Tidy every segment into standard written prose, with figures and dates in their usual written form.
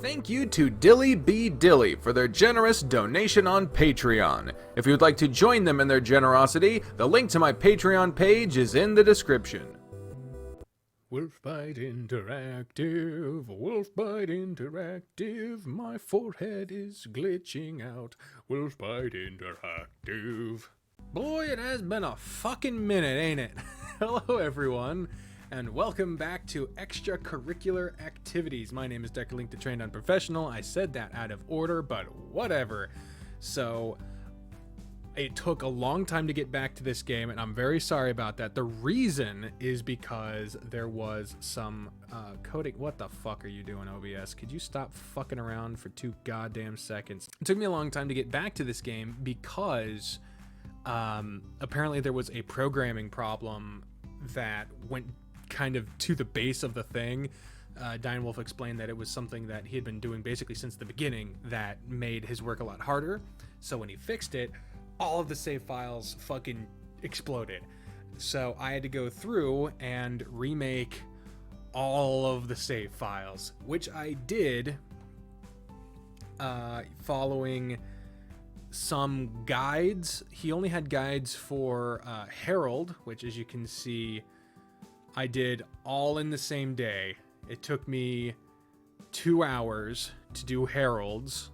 Thank you to Dilly B. Dilly for their generous donation on Patreon. If you would like to join them in their generosity, the link to my Patreon page is in the description. Wolfbite Interactive, Wolfbite Interactive, my forehead is glitching out. Wolfbite Interactive. Boy, it has been a fucking minute, ain't it? Hello, everyone, and welcome back to Extracurricular Activities. My name is Deckerlink, the Trained Unprofessional. I said that out of order, but whatever. So, it took a long time to get back to this game, and I'm very sorry about that. The reason is because there was some coding. What the fuck are you doing, OBS? Could you stop fucking around for 2 goddamn seconds? It took me a long time to get back to this game because apparently there was a programming problem that went kind of to the base of the thing. Diane Wolf explained that it was something that he had been doing basically since the beginning that made his work a lot harder. So when he fixed it, all of the save files fucking exploded. So I had to go through and remake all of the save files, which I did following some guides. He only had guides for Herald, which, as you can see, I did all in the same day. It took me 2 hours to do Herald's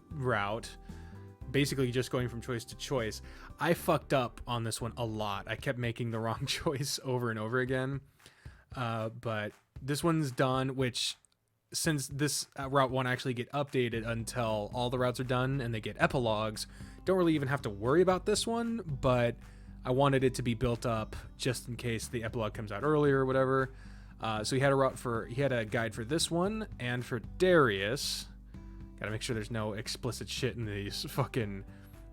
route, basically just going from choice to choice. I fucked up on this one a lot. I kept making the wrong choice over and over again. But this one's done, which, since this route won't actually get updated until all the routes are done and they get epilogues, don't really even have to worry about this one, but I wanted it to be built up just in case the epilogue comes out earlier or whatever. So he had a guide for this one, and for Darius, gotta make sure there's no explicit shit in these fucking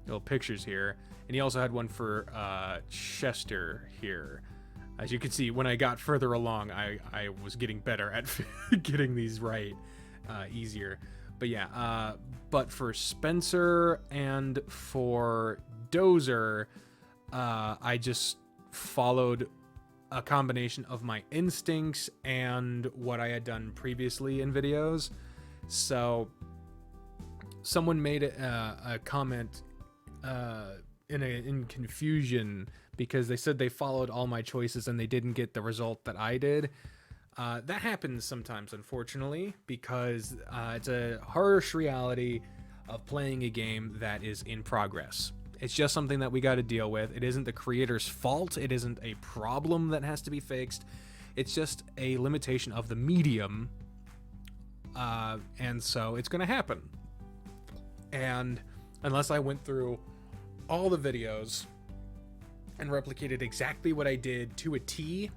little pictures here. And he also had one for Chester here. As you can see, when I got further along, I was getting better at getting these right, easier. But yeah, but for Spencer and for Dozer, I just followed a combination of my instincts and what I had done previously in videos. So someone made a comment in confusion because they said they followed all my choices and they didn't get the result that I did. That happens sometimes, unfortunately, because it's a harsh reality of playing a game that is in progress. It's just something that we got to deal with. It isn't the creator's fault. It isn't a problem that has to be fixed. It's just a limitation of the medium. And so it's going to happen. And unless I went through all the videos and replicated exactly what I did to a T,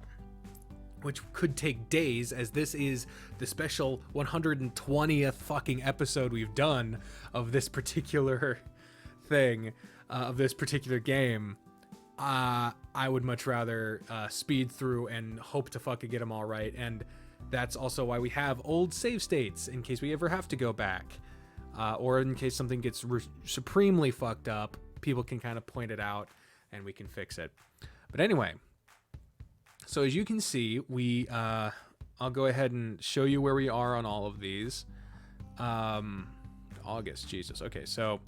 which could take days, as this is the special 120th fucking episode we've done of this particular thing, of this particular game, I would much rather speed through and hope to fucking get them all right. And that's also why we have old save states, in case we ever have to go back. Or in case something gets supremely fucked up, people can kind of point it out and we can fix it. But anyway, so as you can see, I'll go ahead and show you where we are on all of these. August, Jesus. Okay, so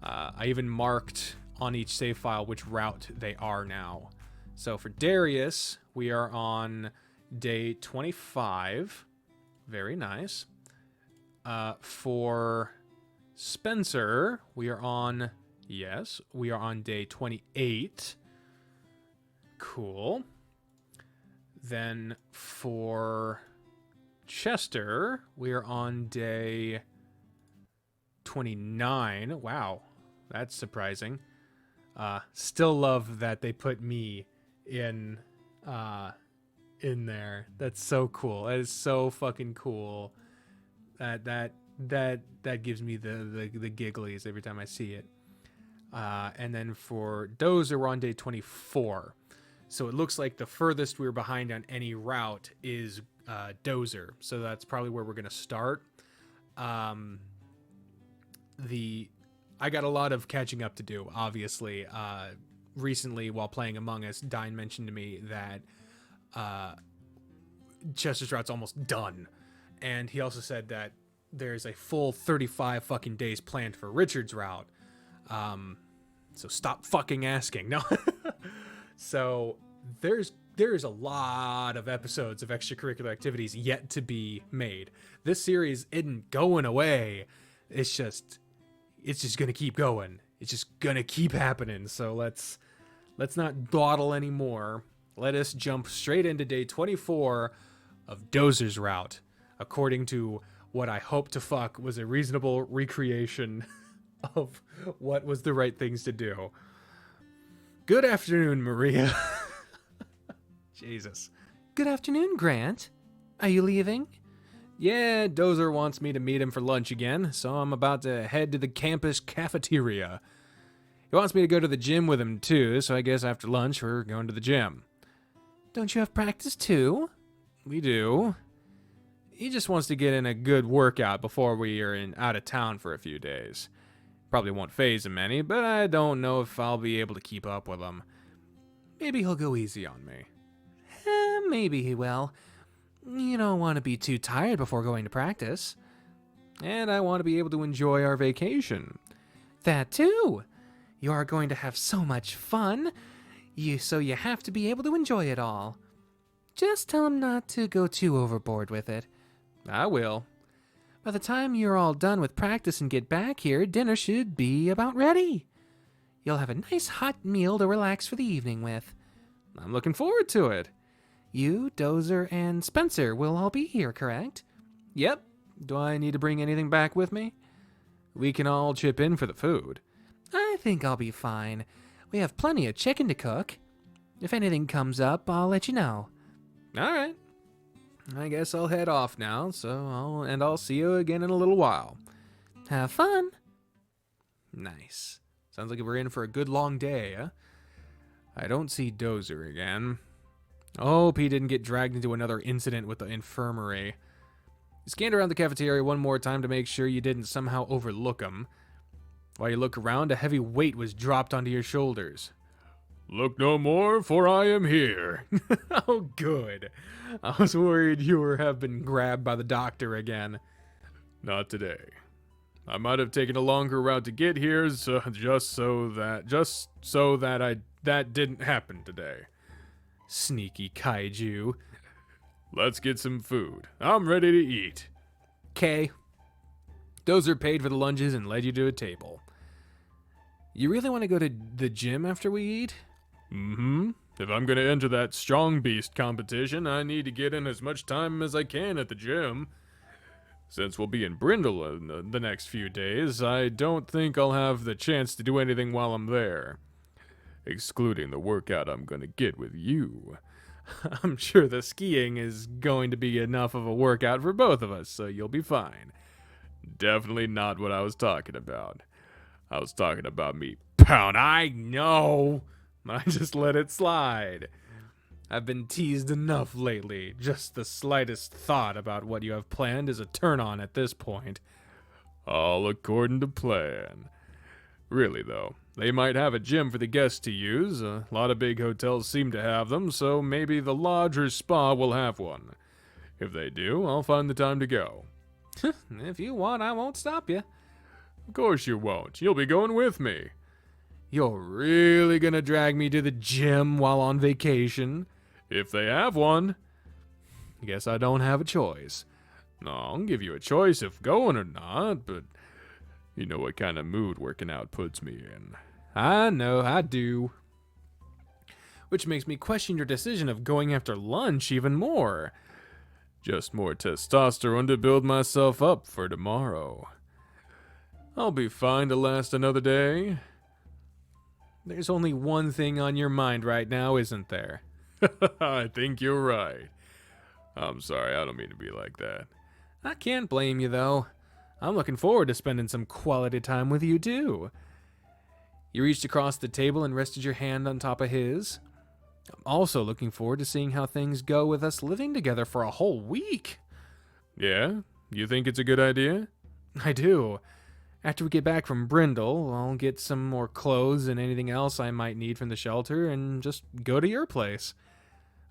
I even marked on each save file which route they are now. So for Darius, we are on day 25. Very nice. For Spencer, we are on day 28. Cool. Then for Chester, we are on day 29. Wow, that's surprising. Still love that they put me in there. That's so cool. That is so fucking cool. That gives me the gigglies every time I see it. And then for Dozer, we're on day 24. So it looks like the furthest we're behind on any route is Dozer. So that's probably where we're going to start. I got a lot of catching up to do, obviously. Recently, while playing Among Us, Dine mentioned to me that Chester's route's almost done. And he also said that there's a full 35 fucking days planned for Richard's route. So stop fucking asking. No. So there's a lot of episodes of extracurricular activities yet to be made. This series isn't going away. It's just gonna keep going. It's just gonna keep happening. So let's not dawdle anymore. Let us jump straight into day 24 of Dozer's route, according to what I hope to fuck was a reasonable recreation of what was the right things to do. Good afternoon, Maria. Jesus. Good afternoon, Grant. Are you leaving? Yeah, Dozer wants me to meet him for lunch again, so I'm about to head to the campus cafeteria. He wants me to go to the gym with him too, so I guess after lunch we're going to the gym. Don't you have practice too? We do. He just wants to get in a good workout before we are out of town for a few days. Probably won't faze him any, but I don't know if I'll be able to keep up with him. Maybe he'll go easy on me. Maybe he will. You don't want to be too tired before going to practice. And I want to be able to enjoy our vacation. That too. You are going to have so much fun, so you have to be able to enjoy it all. Just tell him not to go too overboard with it. I will. By the time you're all done with practice and get back here, dinner should be about ready. You'll have a nice hot meal to relax for the evening with. I'm looking forward to it. You, Dozer, and Spencer will all be here, correct? Yep. Do I need to bring anything back with me? We can all chip in for the food. I think I'll be fine. We have plenty of chicken to cook. If anything comes up, I'll let you know. All right. I guess I'll head off now, I'll see you again in a little while. Have fun. Nice. Sounds like we're in for a good long day, huh? I don't see Dozer again. I hope he didn't get dragged into another incident with the infirmary. You scanned around the cafeteria one more time to make sure you didn't somehow overlook him. While you look around, a heavy weight was dropped onto your shoulders. Look no more, for I am here. Oh, good. I was worried you have been grabbed by the doctor again. Not today. I might have taken a longer route to get here, just so that didn't happen today. Sneaky kaiju. Let's get some food. I'm ready to eat. 'Kay. Dozer paid for the lunches and led you to a table. You really want to go to the gym after we eat? Mm-hmm. If I'm going to enter that strong beast competition, I need to get in as much time as I can at the gym. Since we'll be in Brindle in the next few days, I don't think I'll have the chance to do anything while I'm there. Excluding the workout I'm going to get with you. I'm sure the skiing is going to be enough of a workout for both of us, so you'll be fine. Definitely not what I was talking about. I was talking about me pound. I know. I just let it slide. I've been teased enough lately. Just the slightest thought about what you have planned is a turn-on at this point. All according to plan. Really, though, they might have a gym for the guests to use. A lot of big hotels seem to have them, so maybe the lodge or spa will have one. If they do, I'll find the time to go. If you want, I won't stop you. Of course you won't. You'll be going with me. You're really gonna drag me to the gym while on vacation? If they have one. Guess I don't have a choice. No, I'll give you a choice if going or not, but you know what kind of mood working out puts me in. I know, I do. Which makes me question your decision of going after lunch even more. Just more testosterone to build myself up for tomorrow. I'll be fine to last another day. There's only one thing on your mind right now, isn't there? I think you're right. I'm sorry, I don't mean to be like that. I can't blame you, though. I'm looking forward to spending some quality time with you, too. You reached across the table and rested your hand on top of his. I'm also looking forward to seeing how things go with us living together for a whole week. Yeah? You think it's a good idea? I do. After we get back from Brindle, I'll get some more clothes and anything else I might need from the shelter and just go to your place.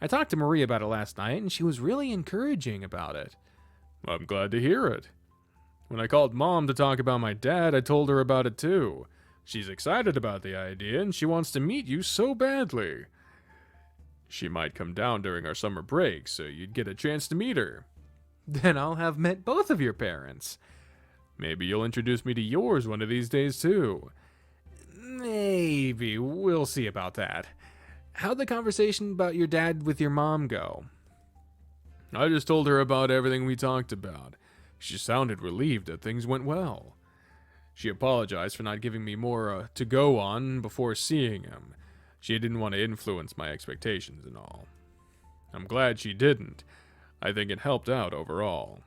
I talked to Marie about it last night, and she was really encouraging about it. I'm glad to hear it. When I called Mom to talk about my dad, I told her about it too. She's excited about the idea, and she wants to meet you so badly. She might come down during our summer break, so you'd get a chance to meet her. Then I'll have met both of your parents. Maybe you'll introduce me to yours one of these days too. Maybe. We'll see about that. How'd the conversation about your dad with your mom go? I just told her about everything we talked about. She sounded relieved that things went well. She apologized for not giving me more to go on before seeing him. She didn't want to influence my expectations and all. I'm glad she didn't. I think it helped out overall.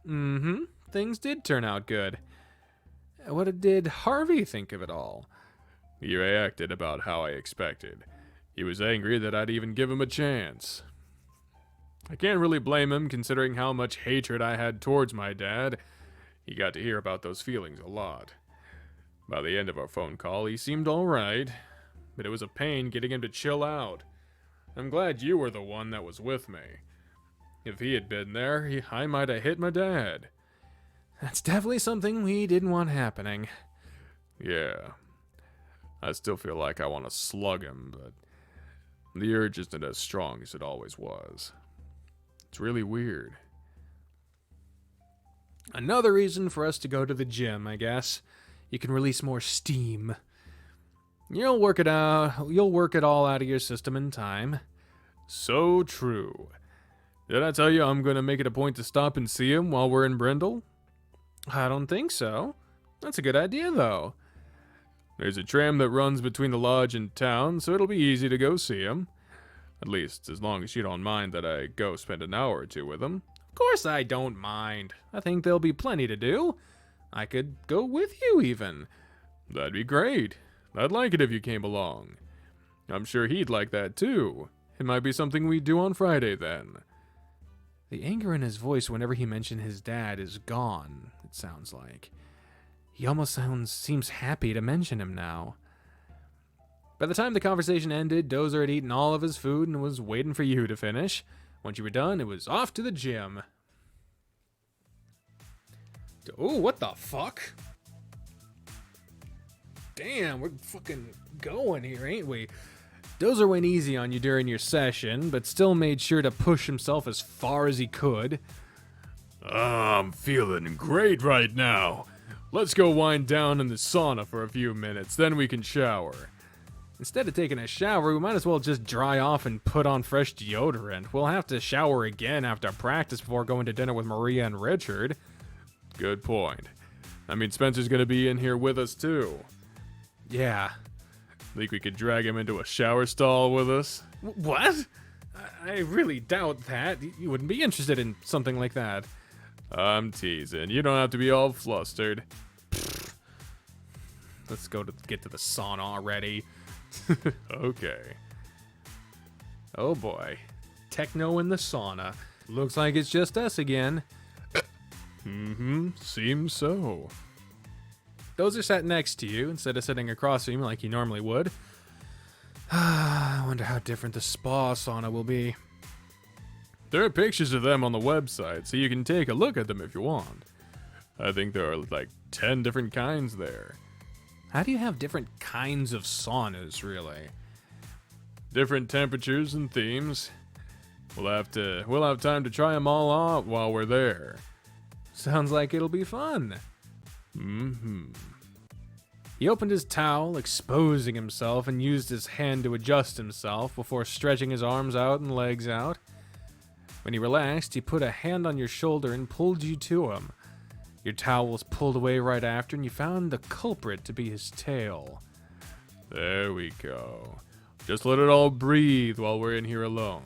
Mm-hmm. Things did turn out good. What did Harvey think of it all? He reacted about how I expected. He was angry that I'd even give him a chance. I can't really blame him considering how much hatred I had towards my dad. He got to hear about those feelings a lot. By the end of our phone call, he seemed alright, but it was a pain getting him to chill out. I'm glad you were the one that was with me. If he had been there, I might have hit my dad. That's definitely something we didn't want happening. Yeah. I still feel like I want to slug him, but the urge isn't as strong as it always was. It's really weird. Another reason for us to go to the gym, I guess. You can release more steam. You'll work it out. You'll work it all out of your system in time. So true. Did I tell you I'm going to make it a point to stop and see him while we're in Brindle? I don't think so. That's a good idea, though. There's a tram that runs between the lodge and town, so it'll be easy to go see him. At least, as long as you don't mind that I go spend an hour or two with him. Of course I don't mind. I think there'll be plenty to do. I could go with you, even. That'd be great. I'd like it if you came along. I'm sure he'd like that, too. It might be something we'd do on Friday, then. The anger in his voice whenever he mentioned his dad is gone, it sounds like. He almost seems happy to mention him now. By the time the conversation ended, Dozer had eaten all of his food and was waiting for you to finish. Once you were done, it was off to the gym. Oh, what the fuck? Damn, we're fucking going here, ain't we? Dozer went easy on you during your session, but still made sure to push himself as far as he could. I'm feeling great right now. Let's go wind down in the sauna for a few minutes, then we can shower. Instead of taking a shower, we might as well just dry off and put on fresh deodorant. We'll have to shower again after practice before going to dinner with Maria and Richard. Good point. I mean, Spencer's gonna be in here with us, too. Yeah. Think we could drag him into a shower stall with us? What? I really doubt that. You wouldn't be interested in something like that. I'm teasing. You don't have to be all flustered. Let's get to the sauna already. Okay. Oh boy. Techno in the sauna. Looks like it's just us again. Seems so. Dozer sat next to you instead of sitting across from you like he normally would. I wonder how different the spa sauna will be. There are pictures of them on the website, so you can take a look at them if you want. I think there are like 10 different kinds there. How do you have different kinds of saunas, really? Different temperatures and themes. We'll have time to try them all out while we're there. Sounds like it'll be fun. He opened his towel, exposing himself, and used his hand to adjust himself before stretching his arms out and legs out. When he relaxed, he put a hand on your shoulder and pulled you to him. Your towel was pulled away right after, and you found the culprit to be his tail. There we go. Just let it all breathe while we're in here alone.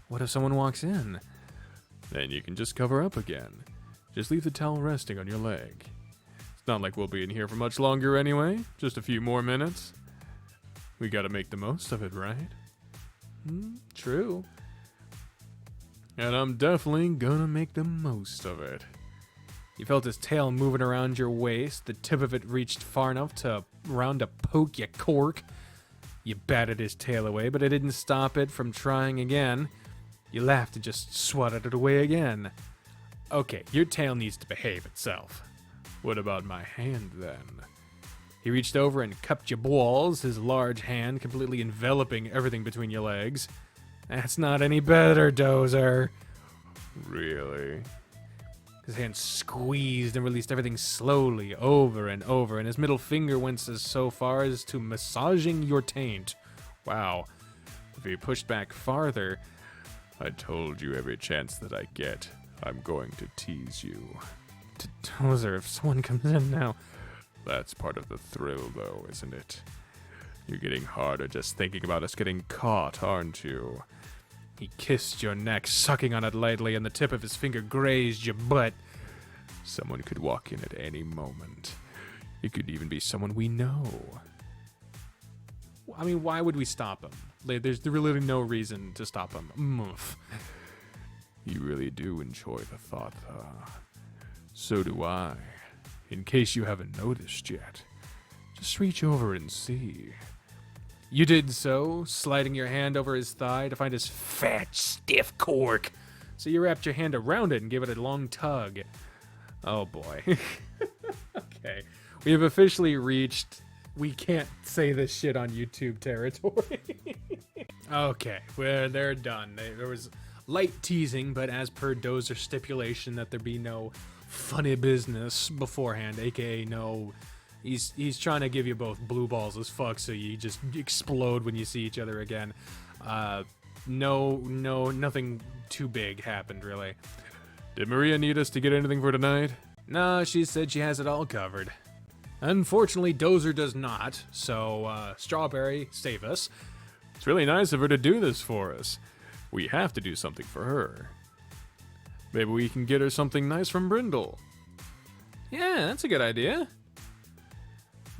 What if someone walks in? Then you can just cover up again. Just leave the towel resting on your leg. It's not like we'll be in here for much longer anyway. Just a few more minutes. We gotta make the most of it, right? True. And I'm definitely gonna make the most of it. You felt his tail moving around your waist. The tip of it reached far enough around to poke you cork. You batted his tail away, but it didn't stop it from trying again. You laughed and just swatted it away again. Okay, your tail needs to behave itself. What about my hand, then? He reached over and cupped your balls, his large hand completely enveloping everything between your legs. That's not any better, Dozer. Really? His hand squeezed and released everything slowly, over and over, and his middle finger went as so far as to massaging your taint. Wow. If he pushed back farther, I told you every chance that I get, I'm going to tease you. Dozer, if someone comes in now... That's part of the thrill, though, isn't it? You're getting harder just thinking about us getting caught, aren't you? He kissed your neck, sucking on it lightly, and the tip of his finger grazed your butt. Someone could walk in at any moment. It could even be someone we know. I mean, why would we stop him? There's really no reason to stop him. Moof. You really do enjoy the thought, So do I. In case you haven't noticed yet, just reach over and see. You did so, sliding your hand over his thigh to find his fat, stiff cork. So you wrapped your hand around it and gave it a long tug. Oh boy. Okay. We have officially reached... We can't say this shit on YouTube territory. Okay, well, they're done. There was light teasing, but as per Dozer stipulation that there be no funny business beforehand, aka no... He's trying to give you both blue balls as fuck, so you just explode when you see each other again. Nothing too big happened, really. Did Maria need us to get anything for tonight? No, she said she has it all covered. Unfortunately, Dozer does not, so, Strawberry, save us. It's really nice of her to do this for us. We have to do something for her. Maybe we can get her something nice from Brindle. Yeah, that's a good idea.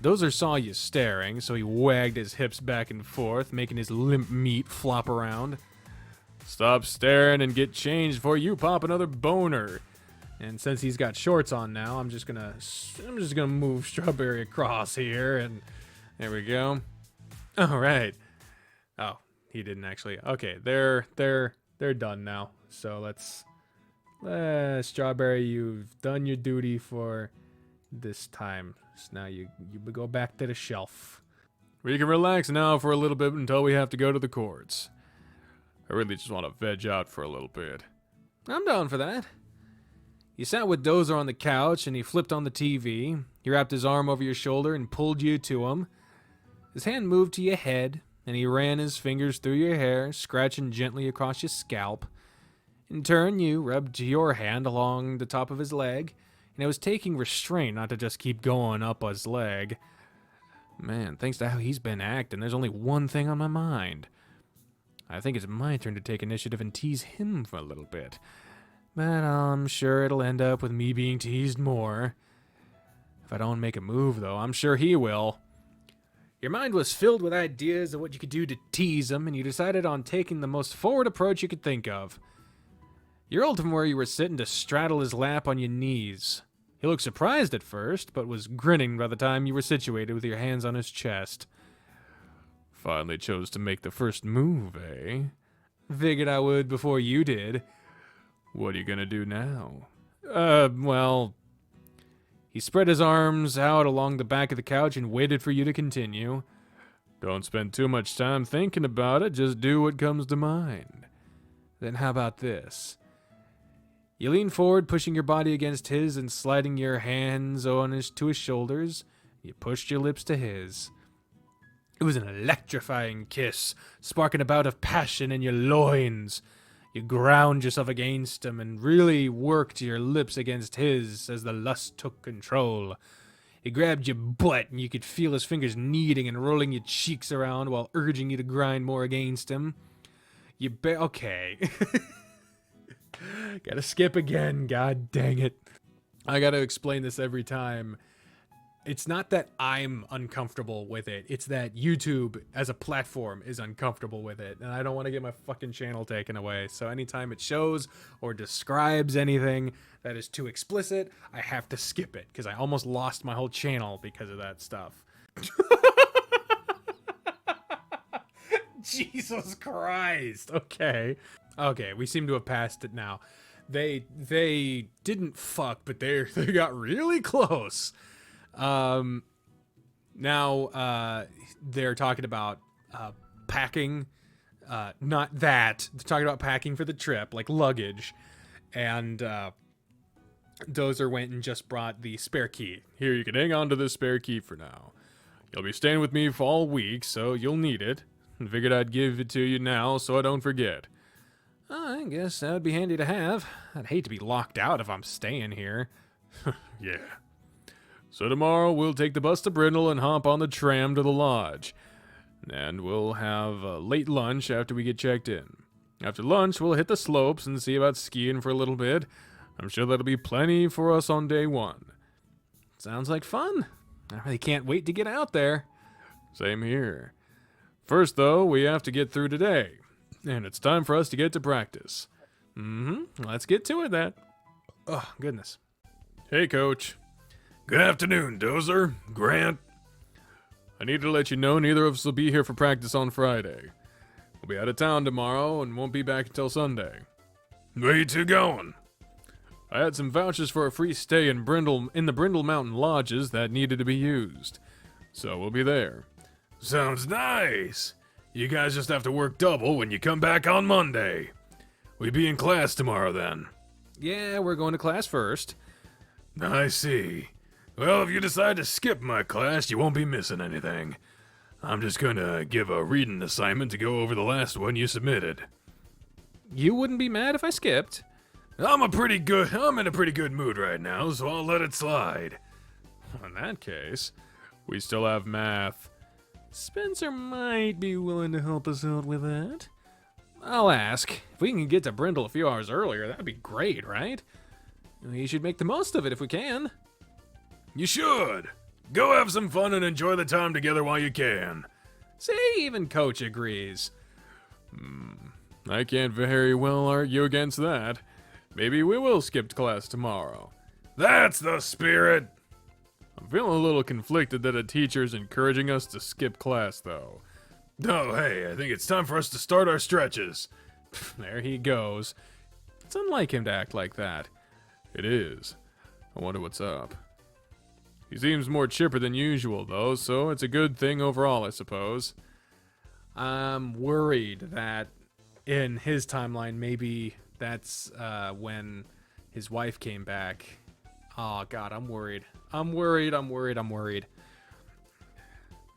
Dozer saw you staring, so he wagged his hips back and forth, making his limp meat flop around. Stop staring and get changed before you pop another boner. And since he's got shorts on now, I'm just gonna move Strawberry across here, and there we go. All right. Oh, he didn't actually. Okay, they're done now. So let's Strawberry, you've done your duty for this time. So now you go back to the shelf. We can relax now for a little bit until we have to go to the courts. I really just want to veg out for a little bit. I'm down for that. You sat with Dozer on the couch, and he flipped on the TV. He wrapped his arm over your shoulder and pulled you to him. His hand moved to your head, and he ran his fingers through your hair, scratching gently across your scalp. In turn, you rubbed your hand along the top of his leg, and it was taking restraint not to just keep going up his leg. Man, thanks to how he's been acting, there's only one thing on my mind. I think it's my turn to take initiative and tease him for a little bit. But I'm sure it'll end up with me being teased more. If I don't make a move, though, I'm sure he will. Your mind was filled with ideas of what you could do to tease him, and you decided on taking the most forward approach you could think of. You rolled from where you were sitting to straddle his lap on your knees. He looked surprised at first, but was grinning by the time you were situated with your hands on his chest. Finally chose to make the first move, eh? Figured I would before you did. What are you gonna do now? Well... He spread his arms out along the back of the couch and waited for you to continue. Don't spend too much time thinking about it, just do what comes to mind. Then how about this? You leaned forward, pushing your body against his and sliding your hands to his shoulders. You pushed your lips to his. It was an electrifying kiss, sparking a bout of passion in your loins. You ground yourself against him and really worked your lips against his as the lust took control. He grabbed your butt, and you could feel his fingers kneading and rolling your cheeks around while urging you to grind more against him. Okay. Gotta skip again, god dang it. I gotta explain this every time. It's not that I'm uncomfortable with it. It's that YouTube as a platform is uncomfortable with it. And I don't want to get my fucking channel taken away. So anytime it shows or describes anything that is too explicit, I have to skip it. Because I almost lost my whole channel because of that stuff. Jesus Christ. Okay. Okay, we seem to have passed it now. They didn't fuck, but they got really close. Now they're talking about packing. Not that. They're talking about packing for the trip, like luggage. And Dozer went and just brought the spare key. Here, you can hang on to this spare key for now. You'll be staying with me for all week, so you'll need it. I figured I'd give it to you now so I don't forget. I guess that would be handy to have. I'd hate to be locked out if I'm staying here. Yeah. So tomorrow we'll take the bus to Brindle and hop on the tram to the lodge. And we'll have a late lunch after we get checked in. After lunch, we'll hit the slopes and see about skiing for a little bit. I'm sure that'll be plenty for us on day one. Sounds like fun. I really can't wait to get out there. Same here. First, though, we have to get through today. And it's time for us to get to practice. Let's get to it then. Oh, goodness. Hey, Coach. Good afternoon, Dozer. Grant. I need to let you know neither of us will be here for practice on Friday. We'll be out of town tomorrow and won't be back until Sunday. Where you two going? I had some vouchers for a free stay in the Brindle Mountain lodges that needed to be used. So we'll be there. Sounds nice. You guys just have to work double when you come back on Monday. We be in class tomorrow then. Yeah, we're going to class first. I see. Well, if you decide to skip my class, you won't be missing anything. I'm just gonna give a reading assignment to go over the last one you submitted. You wouldn't be mad if I skipped? I'm in a pretty good mood right now, so I'll let it slide. In that case, we still have math. Spencer might be willing to help us out with that. I'll ask. If we can get to Brindle a few hours earlier, that'd be great, right? We should make the most of it if we can. You should. Go have some fun and enjoy the time together while you can. See, even Coach agrees. I can't very well argue against that. Maybe we will skip class tomorrow. That's the spirit. I'm feeling a little conflicted that a teacher's encouraging us to skip class, though. Oh, hey, I think it's time for us to start our stretches. There he goes. It's unlike him to act like that. It is. I wonder what's up. He seems more chipper than usual, though, so it's a good thing overall, I suppose. I'm worried that in his timeline, maybe that's when his wife came back. Oh, God, I'm worried. I'm worried.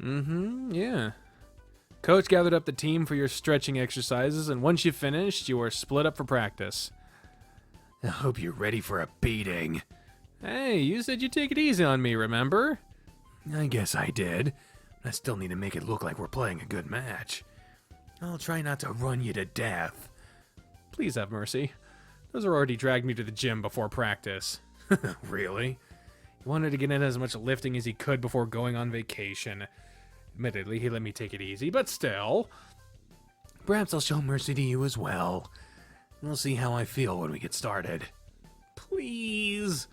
Yeah. Coach gathered up the team for your stretching exercises, and once you finished, you were split up for practice. I hope you're ready for a beating. Hey, you said you'd take it easy on me, remember? I guess I did. I still need to make it look like we're playing a good match. I'll try not to run you to death. Please have mercy. Dozer already dragged me to the gym before practice. Really? He wanted to get in as much lifting as he could before going on vacation. Admittedly, he let me take it easy, but still. Perhaps I'll show mercy to you as well. We'll see how I feel when we get started. Please.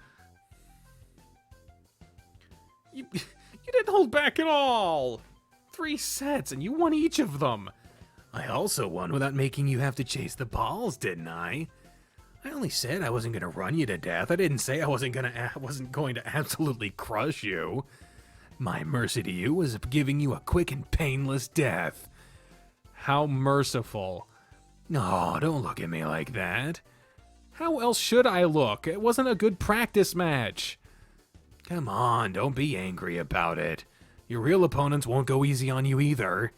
You didn't hold back at all. 3 sets, and you won each of them. I also won without making you have to chase the balls, didn't I? I only said I wasn't going to run you to death. I didn't say I wasn't going to absolutely crush you. My mercy to you was giving you a quick and painless death. How merciful. Oh, don't look at me like that. How else should I look? It wasn't a good practice match. Come on, don't be angry about it. Your real opponents won't go easy on you either.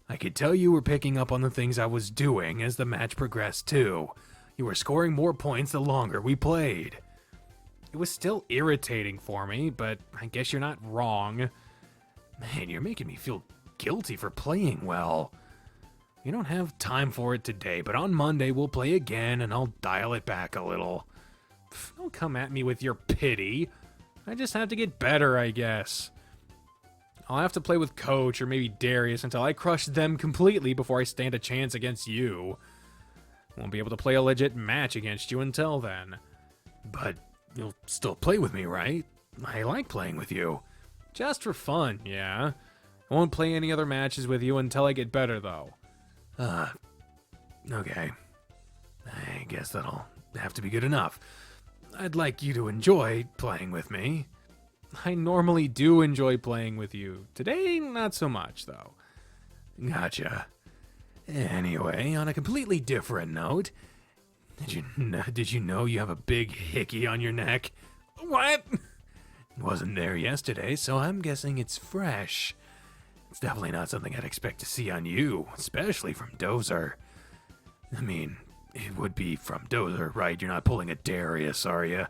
I could tell you were picking up on the things I was doing as the match progressed too. You were scoring more points the longer we played. It was still irritating for me, but I guess you're not wrong. Man, you're making me feel guilty for playing well. You don't have time for it today, but on Monday we'll play again and I'll dial it back a little. Don't come at me with your pity. I just have to get better, I guess. I'll have to play with Coach or maybe Darius until I crush them completely before I stand a chance against you. Won't be able to play a legit match against you until then. But you'll still play with me, right? I like playing with you. Just for fun, yeah. I won't play any other matches with you until I get better, though. Okay. I guess that'll have to be good enough. I'd like you to enjoy playing with me. I normally do enjoy playing with you. Today, not so much, though. Gotcha. Anyway, on a completely different note, did you know you have a big hickey on your neck? What? Wasn't there yesterday, so I'm guessing it's fresh. It's definitely not something I'd expect to see on you, especially from Dozer. I mean, it would be from Dozer, right? You're not pulling a Darius, are you?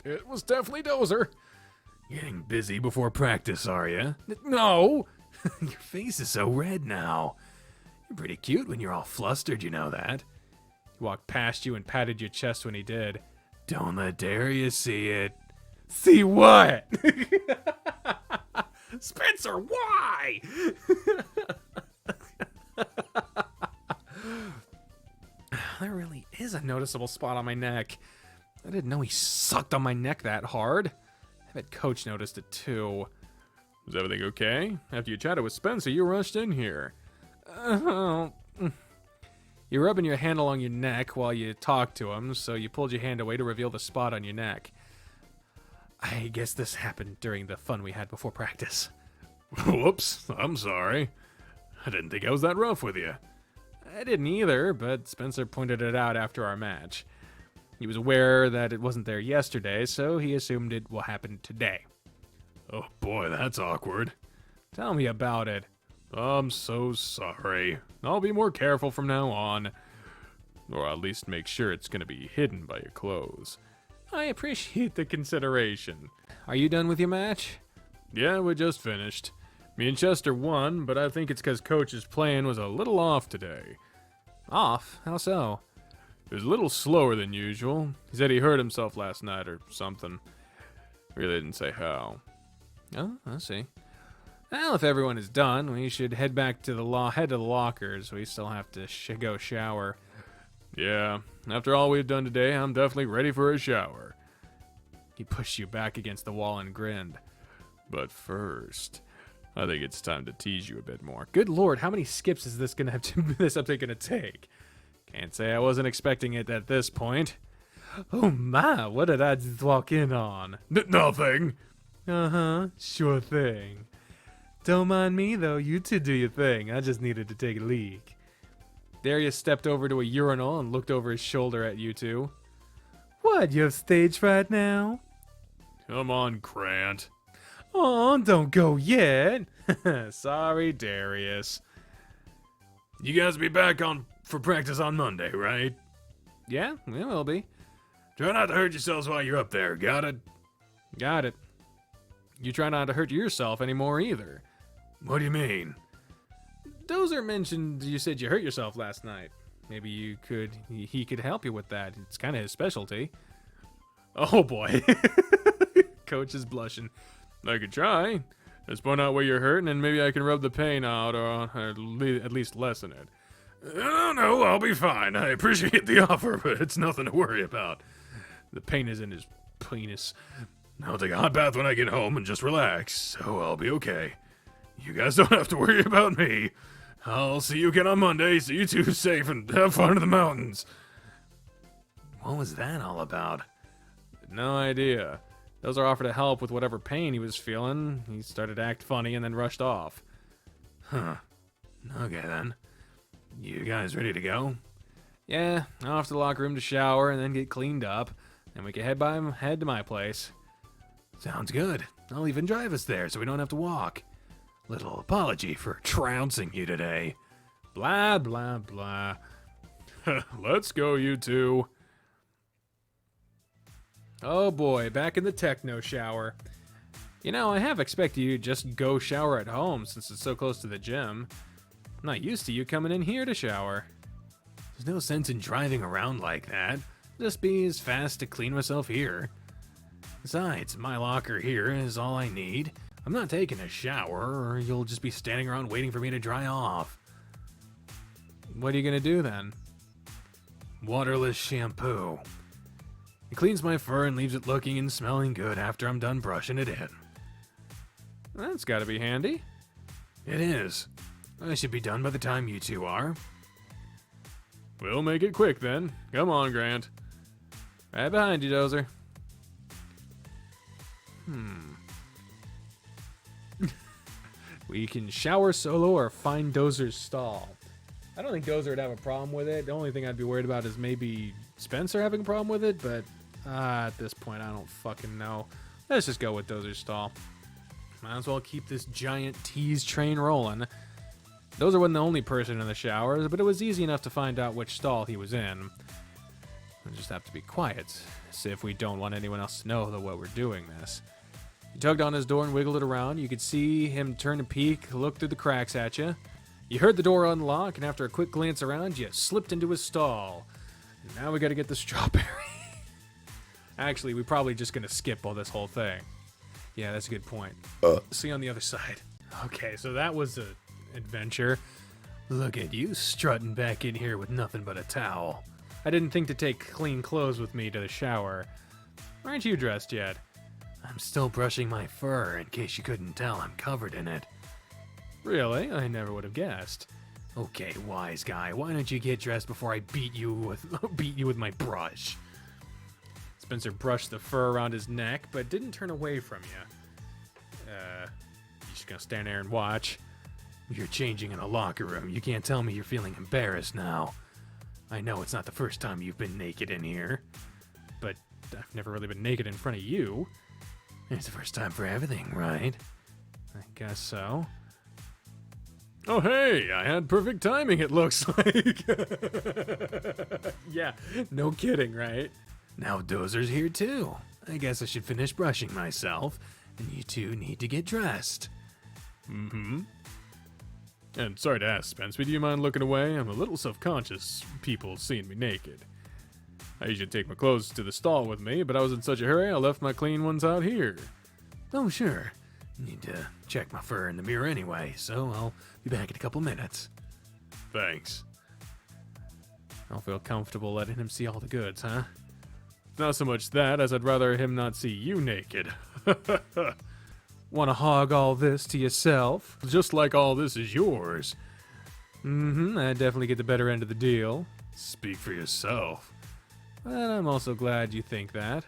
It was definitely Dozer. Getting busy before practice, are you? No. Your face is so red now. You're pretty cute when you're all flustered, you know that. He walked past you and patted your chest when he did. Don't let Darius see it. See what? Spencer, why? There really is a noticeable spot on my neck. I didn't know he sucked on my neck that hard. I bet Coach noticed it too. Is everything okay? After you chatted with Spencer, you rushed in here. You're rubbing your hand along your neck while you talked to him, so you pulled your hand away to reveal the spot on your neck. I guess this happened during the fun we had before practice. Whoops, I'm sorry. I didn't think I was that rough with you. I didn't either, but Spencer pointed it out after our match. He was aware that it wasn't there yesterday, so he assumed it will happen today. Oh boy, that's awkward. Tell me about it. I'm so sorry. I'll be more careful from now on. Or at least make sure it's going to be hidden by your clothes. I appreciate the consideration. Are you done with your match? Yeah, we just finished. Me and Chester won, but I think it's because Coach's plan was a little off today. Off? How so? It was a little slower than usual. He said he hurt himself last night or something. Really didn't say how. Oh, I see. Well, if everyone is done, we should head back to the lockers. We still have to go shower. Yeah, after all we've done today, I'm definitely ready for a shower. He pushed you back against the wall and grinned. But first, I think it's time to tease you a bit more. Good lord, how many skips is this update gonna take? Can't say I wasn't expecting it at this point. Oh my, what did I just walk in on? Nothing. Uh-huh, sure thing. Don't mind me though, you two do your thing. I just needed to take a leak. Darius stepped over to a urinal and looked over his shoulder at you two. What, you have stage fright now? Come on, Grant. Oh, don't go yet. Sorry, Darius. You guys be back for practice on Monday, right? Yeah, we will be. Try not to hurt yourselves while you're up there, got it? Got it. You try not to hurt yourself anymore either. What do you mean? Dozer mentioned you said you hurt yourself last night. Maybe he could help you with that. It's kind of his specialty. Oh boy. Coach is blushing. I could try. Just point out where you're hurting and maybe I can rub the pain out or at least lessen it. No, I'll be fine. I appreciate the offer, but it's nothing to worry about. The pain is in his penis. I'll take a hot bath when I get home and just relax, so I'll be okay. You guys don't have to worry about me. I'll see you again on Monday, so you two safe and have fun in the mountains. What was that all about? No idea. Dozer offered to help with whatever pain he was feeling. He started to act funny and then rushed off. Huh. Okay then. You guys ready to go? Yeah, off to the locker room to shower and then get cleaned up. And we can head to my place. Sounds good. I'll even drive us there so we don't have to walk. Little apology for trouncing you today. Blah, blah, blah. Let's go, you two. Oh boy, back in the techno shower. You know, I have expected you to just go shower at home since it's so close to the gym. I'm not used to you coming in here to shower. There's no sense in driving around like that. Just be as fast to clean myself here. Besides, my locker here is all I need. I'm not taking a shower, or you'll just be standing around waiting for me to dry off. What are you gonna do then? Waterless shampoo. It cleans my fur and leaves it looking and smelling good after I'm done brushing it in. That's gotta be handy. It is. I should be done by the time you two are. We'll make it quick then. Come on, Grant. Right behind you, Dozer. We can shower solo or find Dozer's stall. I don't think Dozer would have a problem with it. The only thing I'd be worried about is maybe Spencer having a problem with it, but at this point, I don't fucking know. Let's just go with Dozer's stall. Might as well keep this giant tease train rolling. Dozer wasn't the only person in the showers, but it was easy enough to find out which stall he was in. We'll just have to be quiet, as if we don't want anyone else to know that we're doing this. He tugged on his door and wiggled it around. You could see him turn a peek, look through the cracks at you. You heard the door unlock, and after a quick glance around, you slipped into his stall. Now we gotta get the strawberry. Actually, we're probably just gonna skip all this whole thing. Yeah, that's a good point. See you on the other side. Okay, so that was a adventure. Look at you strutting back in here with nothing but a towel. I didn't think to take clean clothes with me to the shower. Aren't you dressed yet? I'm still brushing my fur. In case you couldn't tell, I'm covered in it. Really? I never would have guessed. Okay, wise guy, why don't you get dressed before I beat you with my brush? Spencer brushed the fur around his neck, but didn't turn away from you. You just gonna stand there and watch? You're changing in a locker room. You can't tell me you're feeling embarrassed now. I know it's not the first time you've been naked in here. But I've never really been naked in front of you. It's the first time for everything, right? I guess so. Oh, hey, I had perfect timing, it looks like. Yeah, no kidding, right? Now Dozer's here too. I guess I should finish brushing myself, and you two need to get dressed. Mm-hmm. And sorry to ask, Spence, but do you mind looking away? I'm a little self-conscious, people seeing me naked. I usually take my clothes to the stall with me, but I was in such a hurry I left my clean ones out here. Oh, sure. Need to check my fur in the mirror anyway, so I'll be back in a couple minutes. Thanks. I don't feel comfortable letting him see all the goods, huh? Not so much that, as I'd rather him not see you naked. Wanna hog all this to yourself? Just like all this is yours. Mm-hmm, I definitely get the better end of the deal. Speak for yourself. But I'm also glad you think that.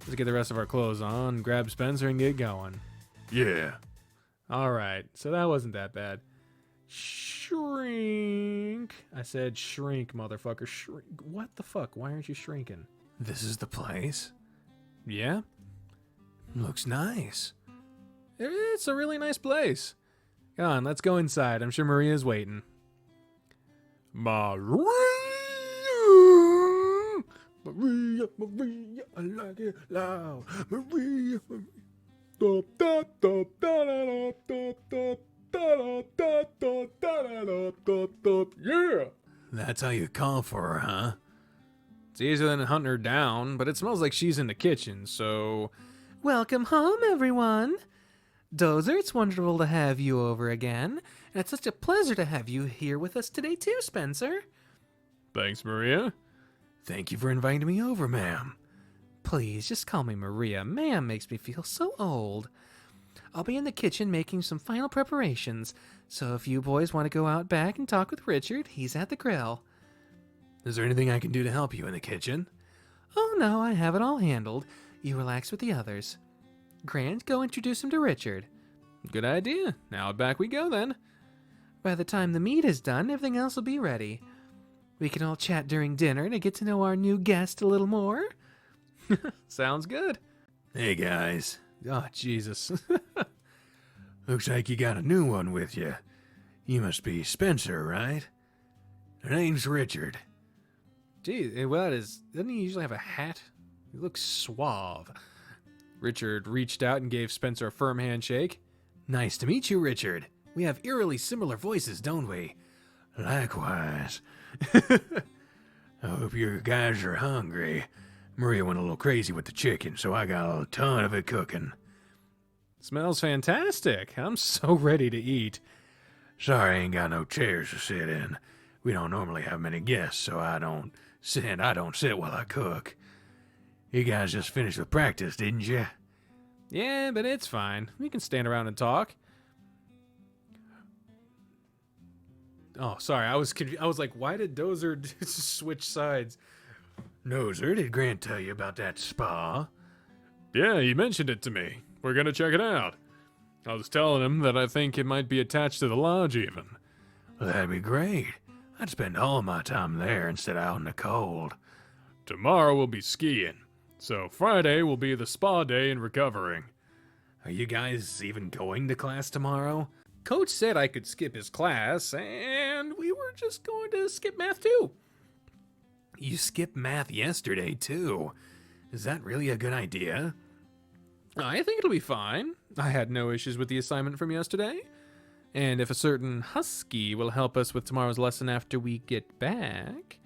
Let's get the rest of our clothes on, grab Spencer, and get going. Yeah. Alright, so that wasn't that bad. Shrink. I said shrink, motherfucker. Shrink. What the fuck? Why aren't you shrinking? This is the place? Yeah? Looks nice. It's a really nice place. Come on, let's go inside. I'm sure Maria's waiting. Maria, Maria, Maria, I like it loud. Maria, Maria. Da, da, da, da, da, da, da, da, da, da, da, da, da, da. Yeah. That's how you call for her, huh? It's easier than hunting her down, but it smells like she's in the kitchen, so... Welcome home, everyone! Dozer, it's wonderful to have you over again, and it's such a pleasure to have you here with us today too, Spencer. Thanks, Maria. Thank you for inviting me over, ma'am. Please, just call me Maria. Ma'am makes me feel so old. I'll be in the kitchen making some final preparations, so if you boys want to go out back and talk with Richard, he's at the grill. Is there anything I can do to help you in the kitchen? Oh no, I have it all handled. You relax with the others. Grant, go introduce him to Richard. Good idea. Now back we go then. By the time the meat is done, everything else will be ready. We can all chat during dinner to get to know our new guest a little more. Sounds good. Hey, guys. Oh, Jesus. Looks like you got a new one with you. You must be Spencer, right? Her name's Richard. Gee, doesn't he usually have a hat? He looks suave. Richard reached out and gave Spencer a firm handshake. Nice to meet you, Richard. We have eerily similar voices, don't we? Likewise. I hope you guys are hungry. Maria went a little crazy with the chicken, so I got a ton of it cooking. Smells fantastic. I'm so ready to eat. Sorry I ain't got no chairs to sit in. We don't normally have many guests, so I don't sit while I cook. You guys just finished with practice, didn't you? Yeah, but it's fine. We can stand around and talk. Oh, sorry. I was I was like, why did Dozer switch sides? Dozer, did Grant tell you about that spa? Yeah, he mentioned it to me. We're gonna check it out. I was telling him that I think it might be attached to the lodge even. Well, that'd be great. I'd spend all of my time there instead of out in the cold. Tomorrow we'll be skiing, so Friday will be the spa day and recovering. Are you guys even going to class tomorrow? Coach said I could skip his class, and we were just going to skip math too. You skipped math yesterday, too. Is that really a good idea? I think it'll be fine. I had no issues with the assignment from yesterday. And if a certain husky will help us with tomorrow's lesson after we get back.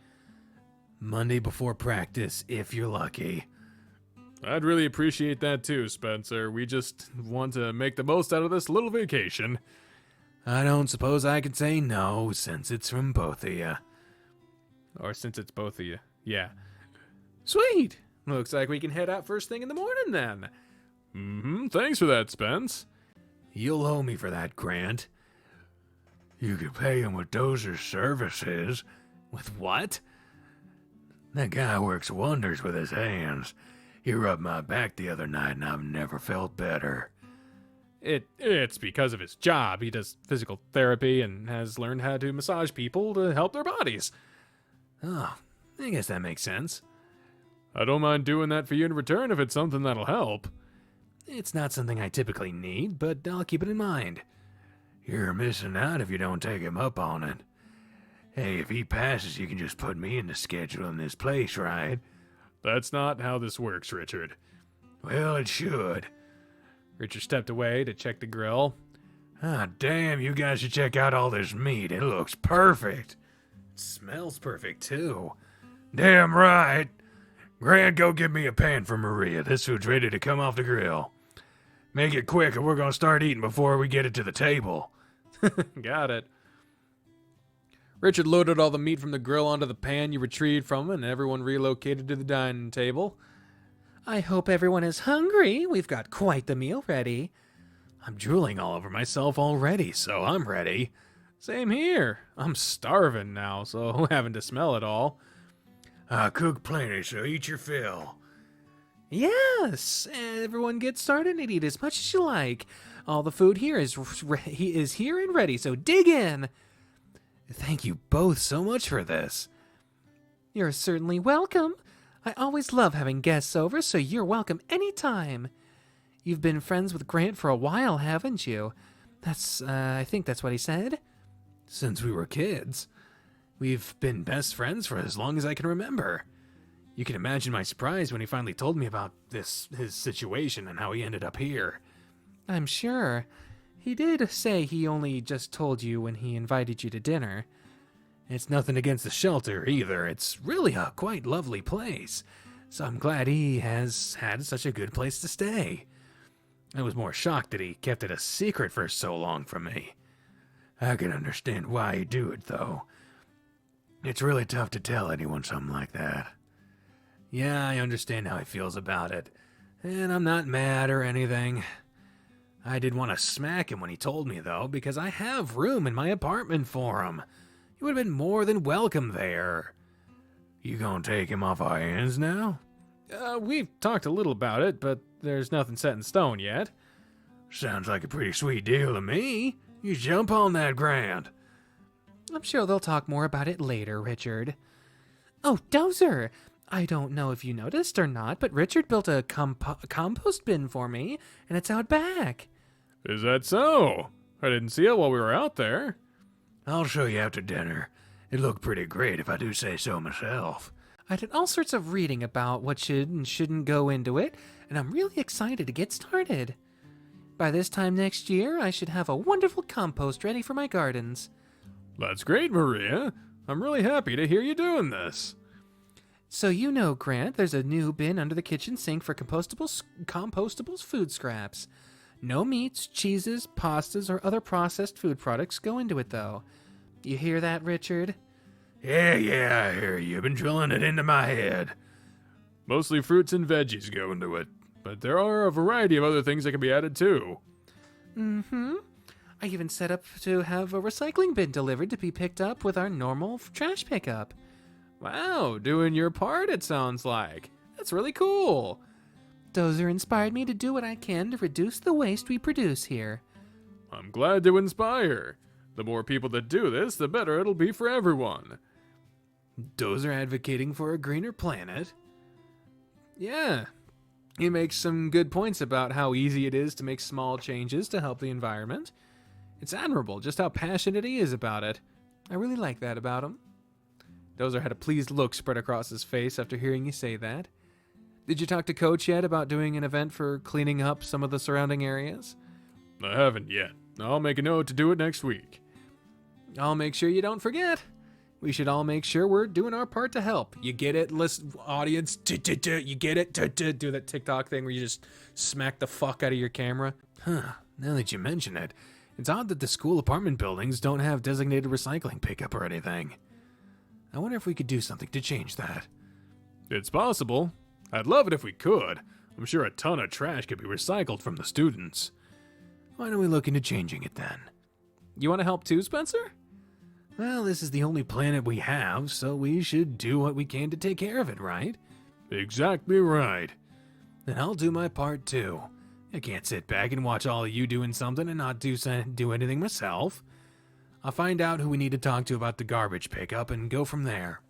Monday before practice, if you're lucky. I'd really appreciate that too, Spencer. We just want to make the most out of this little vacation. I don't suppose I can say no, since it's from both of you. Or since it's both of you. Yeah. Sweet! Looks like we can head out first thing in the morning then. Thanks for that, Spence. You'll owe me for that, Grant. You could pay him with Dozer's services. With what? That guy works wonders with his hands. He rubbed my back the other night and I've never felt better. It's because of his job. He does physical therapy and has learned how to massage people to help their bodies. Oh, I guess that makes sense. I don't mind doing that for you in return if it's something that'll help. It's not something I typically need, but I'll keep it in mind. You're missing out if you don't take him up on it. Hey, if he passes, you can just put me in the schedule in this place, right? That's not how this works, Richard. Well, it should. Richard stepped away to check the grill. Ah, damn, you guys should check out all this meat. It looks perfect. It smells perfect, too. Damn right. Grant, go get me a pan for Maria. This food's ready to come off the grill. Make it quick or we're gonna start eating before we get it to the table. Got it. Richard loaded all the meat from the grill onto the pan you retrieved from him, and everyone relocated to the dining table. I hope everyone is hungry. We've got quite the meal ready. I'm drooling all over myself already, so I'm ready. Same here. I'm starving now, so having to smell it all. I cook plenty, so eat your fill. Yes, everyone get started and eat as much as you like. All the food here is here and ready, so dig in. Thank you both so much for this. You're certainly welcome. I always love having guests over, so you're welcome anytime. You've been friends with Grant for a while, haven't you? I think that's what he said. Since we were kids. We've been best friends for as long as I can remember. You can imagine my surprise when he finally told me about his situation and how he ended up here. I'm sure. He did say he only just told you when he invited you to dinner. It's nothing against the shelter either. It's really a quite lovely place. So I'm glad he has had such a good place to stay. I was more shocked that he kept it a secret for so long from me. I can understand why he'd do it, though. It's really tough to tell anyone something like that. Yeah, I understand how he feels about it. And I'm not mad or anything. I did want to smack him when he told me, though, because I have room in my apartment for him. He would have been more than welcome there. You gonna take him off our hands now? We've talked a little about it, but there's nothing set in stone yet. Sounds like a pretty sweet deal to me. You jump on that, Grant. I'm sure they'll talk more about it later, Richard. Oh, Dozer! I don't know if you noticed or not, but Richard built a compost bin for me, and it's out back. Is that so? I didn't see it while we were out there. I'll show you after dinner. It looked pretty great if I do say so myself. I did all sorts of reading about what should and shouldn't go into it, and I'm really excited to get started. By this time next year, I should have a wonderful compost ready for my gardens. That's great, Maria. I'm really happy to hear you doing this. So you know, Grant, there's a new bin under the kitchen sink for compostables food scraps. No meats, cheeses, pastas, or other processed food products go into it, though. You hear that, Richard? Yeah, I hear you. You've been drilling it into my head. Mostly fruits and veggies go into it, but there are a variety of other things that can be added too. Mm-hmm. I even set up to have a recycling bin delivered to be picked up with our normal trash pickup. Wow, doing your part, it sounds like. That's really cool. Dozer inspired me to do what I can to reduce the waste we produce here. I'm glad to inspire. The more people that do this, the better it'll be for everyone. Dozer advocating for a greener planet? Yeah. He makes some good points about how easy it is to make small changes to help the environment. It's admirable just how passionate he is about it. I really like that about him. Dozer had a pleased look spread across his face after hearing you say that. Did you talk to Coach yet about doing an event for cleaning up some of the surrounding areas? I haven't yet. I'll make a note to do it next week. I'll make sure you don't forget. We should all make sure we're doing our part to help. You get it, audience? You get it? Do that TikTok thing where you just smack the fuck out of your camera. Now that you mention it, it's odd that the school apartment buildings don't have designated recycling pickup or anything. I wonder if we could do something to change that. It's possible. I'd love it if we could. I'm sure a ton of trash could be recycled from the students. Why don't we look into changing it then? You want to help too, Spencer? Well, this is the only planet we have, so we should do what we can to take care of it, right? Exactly right. Then I'll do my part too. I can't sit back and watch all of you doing something and not do anything myself. I'll find out who we need to talk to about the garbage pickup and go from there.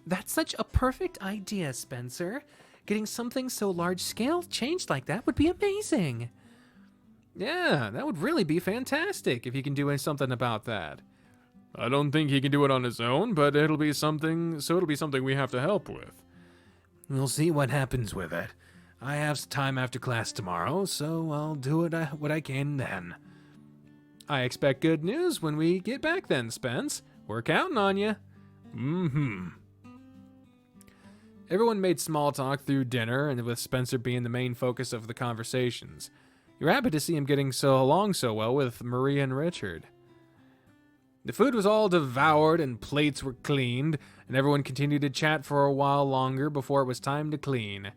That's such a perfect idea, Spencer. Getting something so large-scale changed like that would be amazing. Yeah, that would really be fantastic if you can do something about that. I don't think he can do it on his own, but it'll be something we have to help with. We'll see what happens with it. I have time after class tomorrow, so I'll do what I can then. I expect good news when we get back then, Spence. We're counting on you. Mm-hmm. Everyone made small talk through dinner, and with Spencer being the main focus of the conversations. You're happy to see him getting along so well with Marie and Richard. The food was all devoured and plates were cleaned, and everyone continued to chat for a while longer before it was time to clean.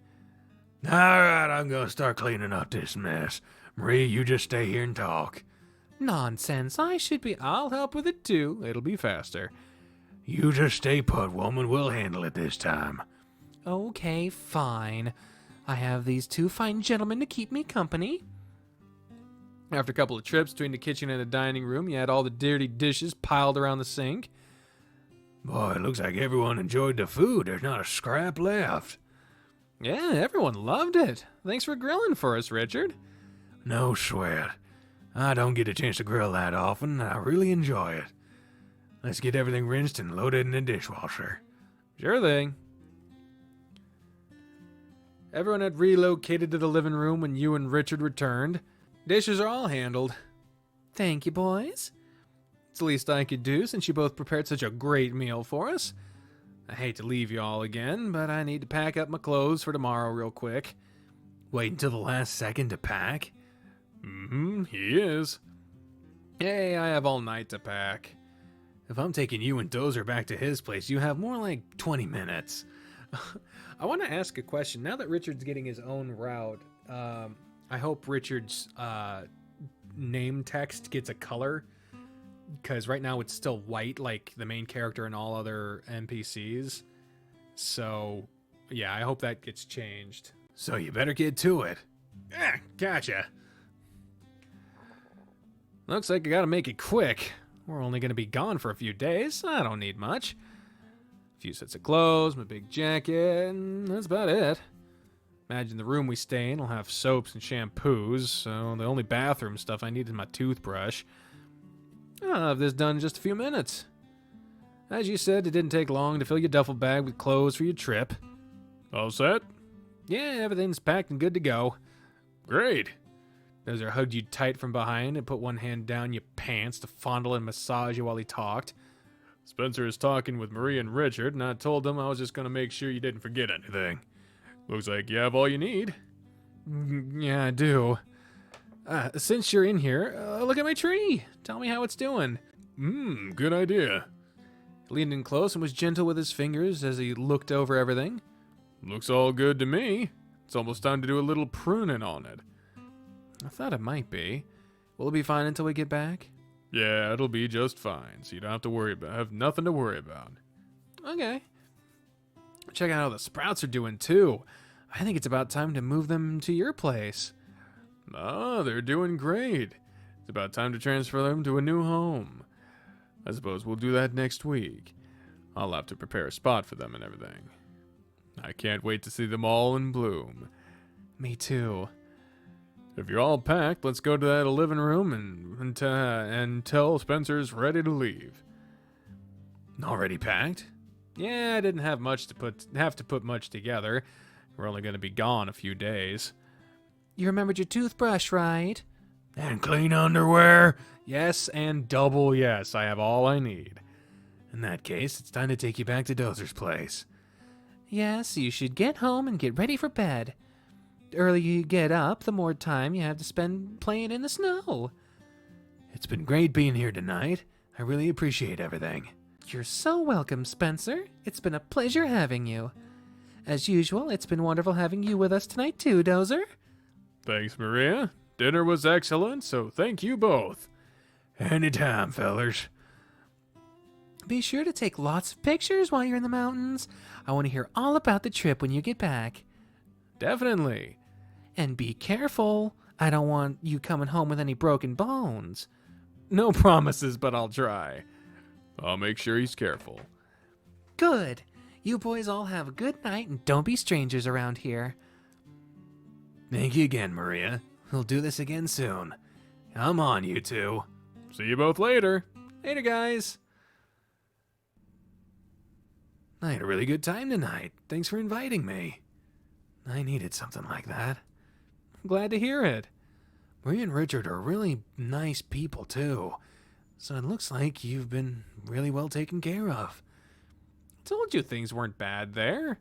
All right, I'm going to start cleaning up this mess. Marie, you just stay here and talk. Nonsense, I'll help with it too. It'll be faster. You just stay put, woman. We'll handle it this time. Okay, fine. I have these two fine gentlemen to keep me company. After a couple of trips between the kitchen and the dining room, you had all the dirty dishes piled around the sink. Boy, it looks like everyone enjoyed the food. There's not a scrap left. Yeah, everyone loved it. Thanks for grilling for us, Richard. No sweat. I don't get a chance to grill that often, and I really enjoy it. Let's get everything rinsed and loaded in the dishwasher. Sure thing. Everyone had relocated to the living room when you and Richard returned. Dishes are all handled. Thank you, boys. It's the least I could do since you both prepared such a great meal for us. I hate to leave you all again, but I need to pack up my clothes for tomorrow real quick. Wait until the last second to pack? Mm-hmm, he is. Hey, I have all night to pack. If I'm taking you and Dozer back to his place, you have more like 20 minutes. I want to ask a question. Now that Richard's getting his own route, I hope Richard's name text gets a color, because right now it's still white like the main character and all other NPCs. So, yeah, I hope that gets changed. So you better get to it. Gotcha. Looks like I gotta make it quick. We're only gonna be gone for a few days. I don't need much. A few sets of clothes, my big jacket, and that's about it. Imagine the room we stay in will have soaps and shampoos, so the only bathroom stuff I need is my toothbrush. I'll have this done in just a few minutes. As you said, it didn't take long to fill your duffel bag with clothes for your trip. All set? Yeah, everything's packed and good to go. Great. Dozer hugged you tight from behind and put one hand down your pants to fondle and massage you while he talked. Spencer is talking with Marie and Richard, and I told them I was just going to make sure you didn't forget anything. Looks like you have all you need. Yeah, I do. Since you're in here, look at my tree. Tell me how it's doing. Good idea. He leaned in close and was gentle with his fingers as he looked over everything. Looks all good to me. It's almost time to do a little pruning on it. I thought it might be. Will it be fine until we get back? Yeah, it'll be just fine, so you don't have nothing to worry about. Okay. Check out how the sprouts are doing, too. I think it's about time to move them to your place. Ah, they're doing great. It's about time to transfer them to a new home. I suppose we'll do that next week. I'll have to prepare a spot for them and everything. I can't wait to see them all in bloom. Me too. If you're all packed, let's go to that living room and tell Spencer's ready to leave. Already packed? Yeah, I didn't have to put much together. We're only going to be gone a few days. You remembered your toothbrush, right? And clean underwear? Yes, and double yes. I have all I need. In that case, it's time to take you back to Dozer's place. Yes, you should get home and get ready for bed. The earlier you get up, the more time you have to spend playing in the snow. It's been great being here tonight. I really appreciate everything. You're so welcome, Spencer. It's been a pleasure having you. As usual, it's been wonderful having you with us tonight too, Dozer. Thanks, Maria. Dinner was excellent, so thank you both. Anytime, fellers. Be sure to take lots of pictures while you're in the mountains. I want to hear all about the trip when you get back. Definitely. And be careful. I don't want you coming home with any broken bones. No promises, but I'll try. I'll make sure he's careful. Good. You boys all have a good night and don't be strangers around here. Thank you again, Maria. We'll do this again soon. Come on, you two. See you both later. Later, guys. I had a really good time tonight. Thanks for inviting me. I needed something like that. I'm glad to hear it. Maria and Richard are really nice people, too. So it looks like you've been really well taken care of. Told you things weren't bad there.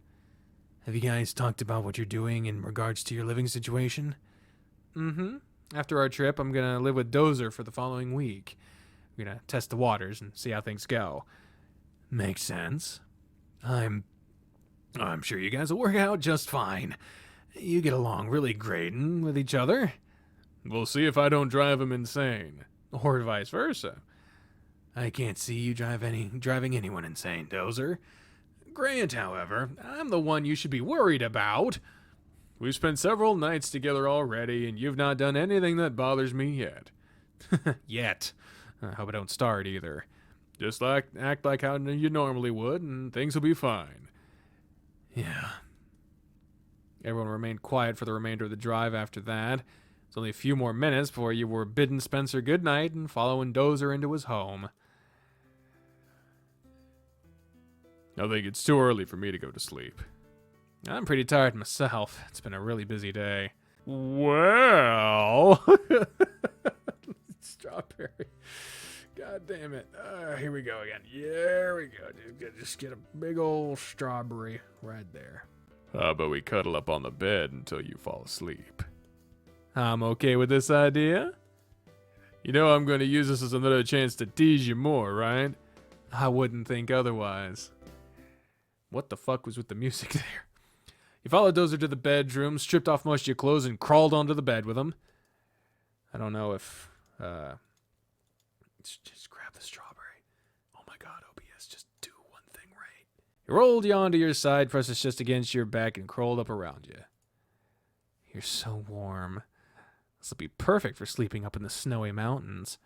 Have you guys talked about what you're doing in regards to your living situation? Mm-hmm. After our trip, I'm going to live with Dozer for the following week. We're going to test the waters and see how things go. Makes sense. I'm sure you guys will work out just fine. You get along really great with each other. We'll see if I don't drive him insane. Or vice versa. I can't see you driving anyone insane, Dozer. Grant, however, I'm the one you should be worried about. We've spent several nights together already, and you've not done anything that bothers me yet. Yet. I hope I don't start either. Just act like how you normally would, and things will be fine. Yeah. Everyone remained quiet for the remainder of the drive after that. It's only a few more minutes before you were bidding Spencer goodnight and following Dozer into his home. I think it's too early for me to go to sleep. I'm pretty tired myself. It's been a really busy day. Well... Strawberry. God damn it. Here we go again. Here we go, dude. Just get a big old strawberry right there. How about we cuddle up on the bed until you fall asleep? I'm okay with this idea. You know I'm going to use this as another chance to tease you more, right? I wouldn't think otherwise. What the fuck was with the music there? You followed Dozer to the bedroom, stripped off most of your clothes, and crawled onto the bed with him. I don't know if... Just grab the strawberry. Oh my god, OBS, just do one thing right. He rolled you onto your side, pressed his chest against your back, and crawled up around you. You're so warm. This will be perfect for sleeping up in the snowy mountains.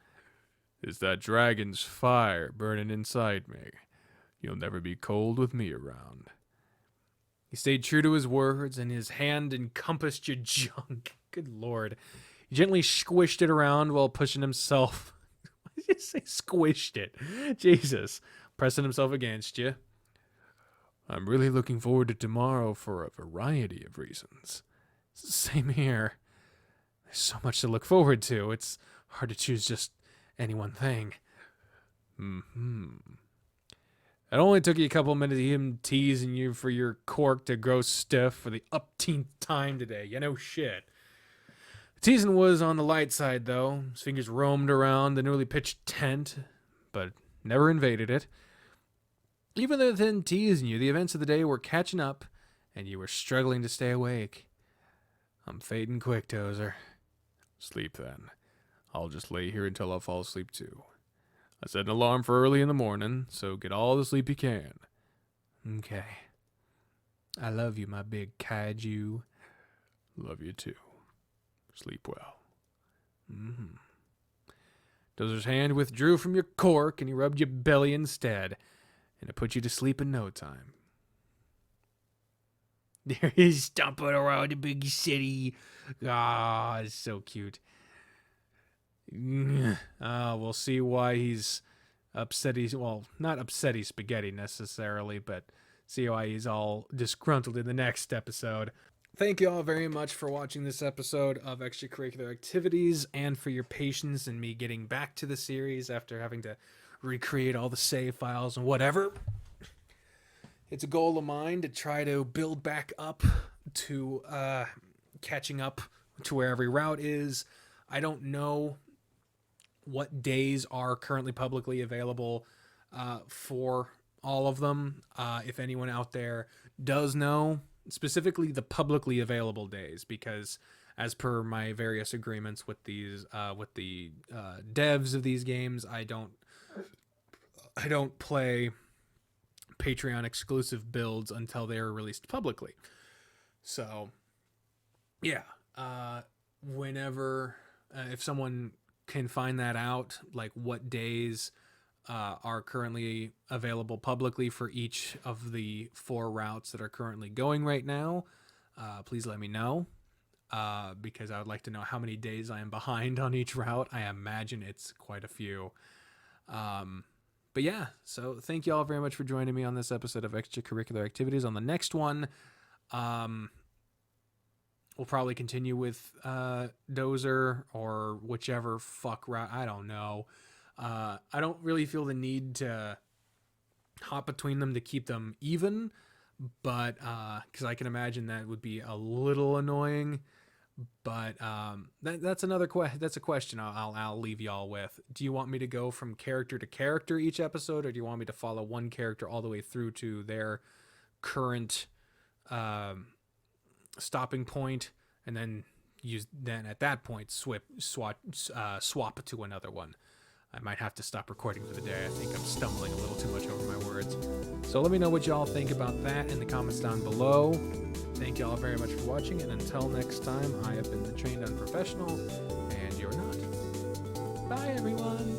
It's that dragon's fire burning inside me. You'll never be cold with me around. He stayed true to his words, and his hand encompassed your junk. Good lord. He gently squished it around while pushing himself... Why did you say squished it? Jesus. Pressing himself against you. I'm really looking forward to tomorrow for a variety of reasons. Same here. There's so much to look forward to. It's hard to choose just any one thing. It only took you a couple minutes of him teasing you for your cork to grow stiff for the upteenth time today. You know shit. Teasing was on the light side, though. His fingers roamed around the newly pitched tent, but never invaded it. Even within teasing you, the events of the day were catching up, and you were struggling to stay awake. I'm fading quick, Dozer. Sleep then. I'll just lay here until I fall asleep too. I set an alarm for early in the morning, so get all the sleep you can. Okay. I love you, my big kaiju. Love you too. Sleep well. Mm-hmm. Dozer's hand withdrew from your cork and he rubbed your belly instead, and it put you to sleep in no time. There he is stomping around the big city. Ah, it's so cute. We'll see why he's upsetty. Well, not upsetty spaghetti necessarily, but see why he's all disgruntled in the next episode. Thank you all very much for watching this episode of Extracurricular Activities and for your patience in me getting back to the series after having to recreate all the save files and whatever. It's a goal of mine to try to build back up to catching up to where every route is. I don't know what days are currently publicly available for all of them. If anyone out there does know, specifically the publicly available days, because as per my various agreements with these with the devs of these games, I don't play Patreon exclusive builds until they're released publicly. So yeah, whenever if someone can find that out, like what days are currently available publicly for each of the 4 routes that are currently going right now, please let me know, because I would like to know how many days I am behind on each route. I imagine it's quite a few. But yeah, so thank you all very much for joining me on this episode of Extracurricular Activities. On the next one, we'll probably continue with Dozer or whichever fuck route. I don't know. I don't really feel the need to hop between them to keep them even, but because I can imagine that would be a little annoying. But that's another that's a question I'll leave y'all with. Do you want me to go from character to character each episode, or do you want me to follow one character all the way through to their current stopping point, and then at that point swap to another one? I might have to stop recording for the day. I think I'm stumbling a little too much over my words. So let me know what y'all think about that in the comments down below. Thank y'all very much for watching, and until next time, I have been the trained unprofessional, and you're not. Bye, everyone!